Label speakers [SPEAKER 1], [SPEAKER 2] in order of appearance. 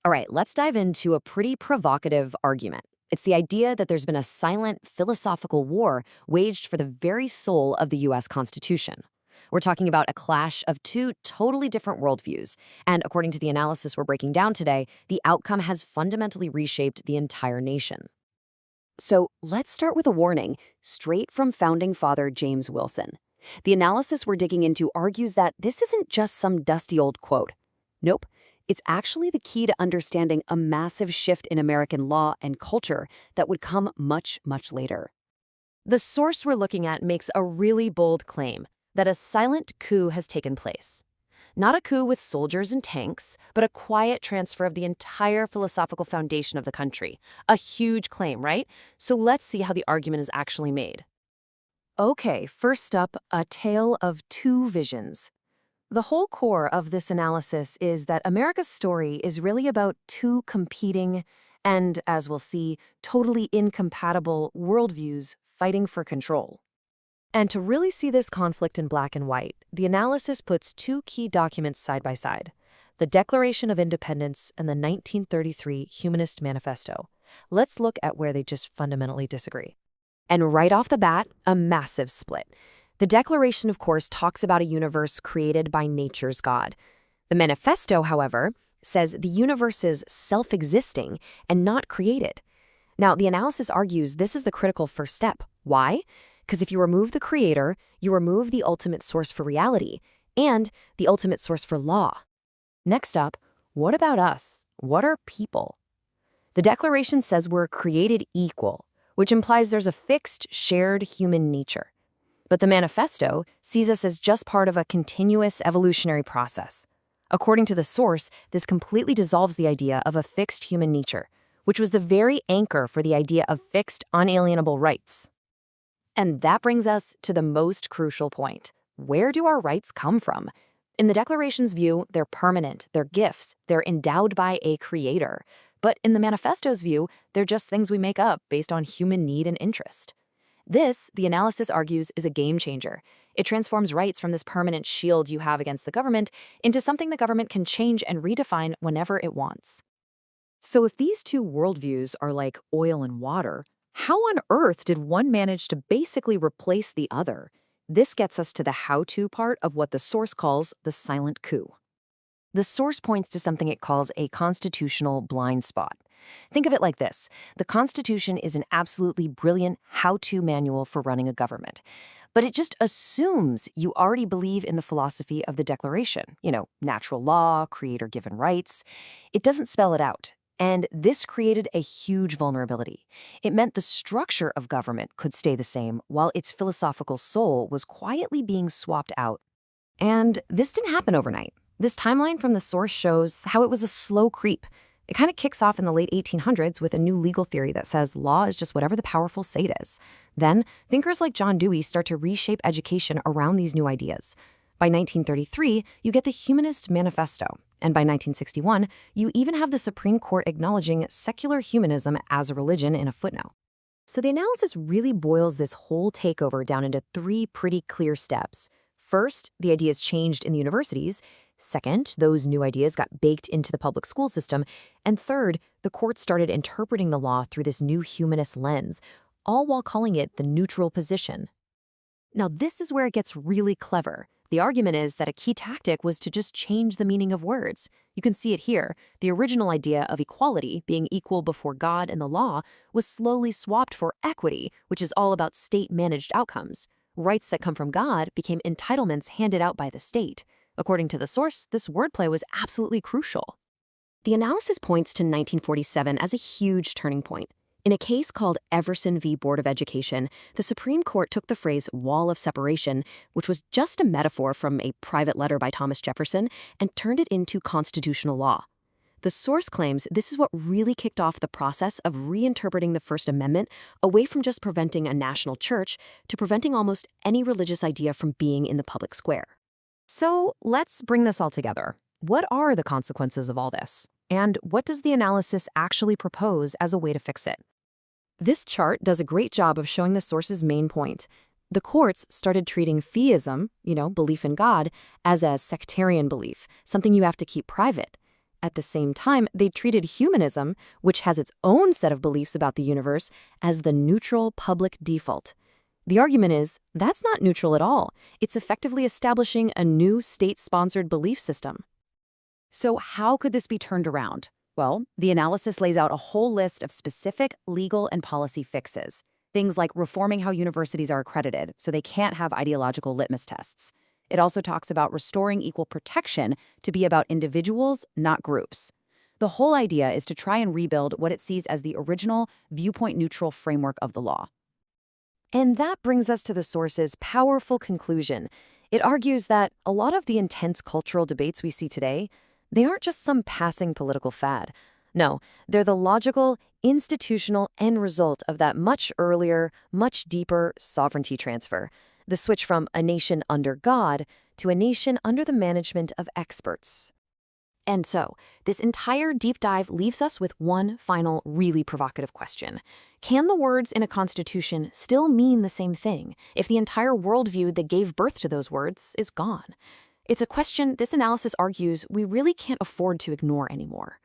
[SPEAKER 1] All right, let's dive into a pretty provocative argument. It's the idea that there's been a silent philosophical war waged for the very soul of the US Constitution. We're talking about a clash of two totally different worldviews. And according to the analysis we're breaking down today, the outcome has fundamentally reshaped the entire nation. So let's start with a warning, straight from founding father James Wilson. The analysis we're digging into argues that this isn't just some dusty old quote. Nope. It's actually the key to understanding a massive shift in American law and culture that would come much, much later. The source we're looking at makes a really bold claim that a silent coup has taken place. Not a coup with soldiers and tanks, but a quiet transfer of the entire philosophical foundation of the country. A huge claim, right? So let's see how the argument is actually made. Okay, first up, a tale of two visions. The whole core of this analysis is that America's story is really about two competing and, as we'll see, totally incompatible worldviews fighting for control. And to really see this conflict in black and white, the analysis puts two key documents side by side, the Declaration of Independence and the 1933 Humanist Manifesto. Let's look at where they just fundamentally disagree. And right off the bat, a massive split. The Declaration, of course, talks about a universe created by nature's God. The Manifesto, however, says the universe is self-existing and not created. Now, the analysis argues this is the critical first step. Why? Because if you remove the creator, you remove the ultimate source for reality and the ultimate source for law. Next up, what about us? What are people? The Declaration says we're created equal, which implies there's a fixed, shared human nature. But the Manifesto sees us as just part of a continuous evolutionary process. According to the source, this completely dissolves the idea of a fixed human nature, which was the very anchor for the idea of fixed, unalienable rights. And that brings us to the most crucial point. Where do our rights come from? In the Declaration's view, they're permanent, they're gifts, they're endowed by a creator. But in the Manifesto's view, they're just things we make up based on human need and interest. This, the analysis argues, is a game changer. It transforms rights from this permanent shield you have against the government into something the government can change and redefine whenever it wants. So if these two worldviews are like oil and water, how on earth did one manage to basically replace the other? This gets us to the how-to part of what the source calls the silent coup. The source points to something it calls a constitutional blind spot. Think of it like this. The Constitution is an absolutely brilliant how-to manual for running a government. But it just assumes you already believe in the philosophy of the Declaration. Natural law, creator-given rights. It doesn't spell it out. And this created a huge vulnerability. It meant the structure of government could stay the same while its philosophical soul was quietly being swapped out. And this didn't happen overnight. This timeline from the source shows how it was a slow creep. It kind of kicks off in the late 1800s with a new legal theory that says law is just whatever the powerful say it is. Then, thinkers like John Dewey start to reshape education around these new ideas. By 1933, you get the Humanist Manifesto. And by 1961, you even have the Supreme Court acknowledging secular humanism as a religion in a footnote. So the analysis really boils this whole takeover down into three pretty clear steps. First, the ideas changed in the universities. Second, those new ideas got baked into the public school system. And third, the court started interpreting the law through this new humanist lens, all while calling it the neutral position. Now, this is where it gets really clever. The argument is that a key tactic was to just change the meaning of words. You can see it here. The original idea of equality, being equal before God and the law, was slowly swapped for equity, which is all about state-managed outcomes. Rights that come from God became entitlements handed out by the state. According to the source, this wordplay was absolutely crucial. The analysis points to 1947 as a huge turning point. In a case called Everson v. Board of Education, the Supreme Court took the phrase wall of separation, which was just a metaphor from a private letter by Thomas Jefferson, and turned it into constitutional law. The source claims this is what really kicked off the process of reinterpreting the First Amendment away from just preventing a national church to preventing almost any religious idea from being in the public square. So let's bring this all together. What are the consequences of all this? And what does the analysis actually propose as a way to fix it? This chart does a great job of showing the source's main point. The courts started treating theism, belief in God, as a sectarian belief, something you have to keep private. At the same time, they treated humanism, which has its own set of beliefs about the universe, as the neutral public default. The argument is, that's not neutral at all. It's effectively establishing a new state-sponsored belief system. So how could this be turned around? Well, the analysis lays out a whole list of specific legal and policy fixes. Things like reforming how universities are accredited so they can't have ideological litmus tests. It also talks about restoring equal protection to be about individuals, not groups. The whole idea is to try and rebuild what it sees as the original viewpoint-neutral framework of the law. And that brings us to the source's powerful conclusion. It argues that a lot of the intense cultural debates we see today, they aren't just some passing political fad. No, they're the logical, institutional end result of that much earlier, much deeper sovereignty transfer, the switch from a nation under God to a nation under the management of experts. And so, this entire deep dive leaves us with one final, really provocative question. Can the words in a constitution still mean the same thing if the entire worldview that gave birth to those words is gone? It's a question this analysis argues we really can't afford to ignore anymore.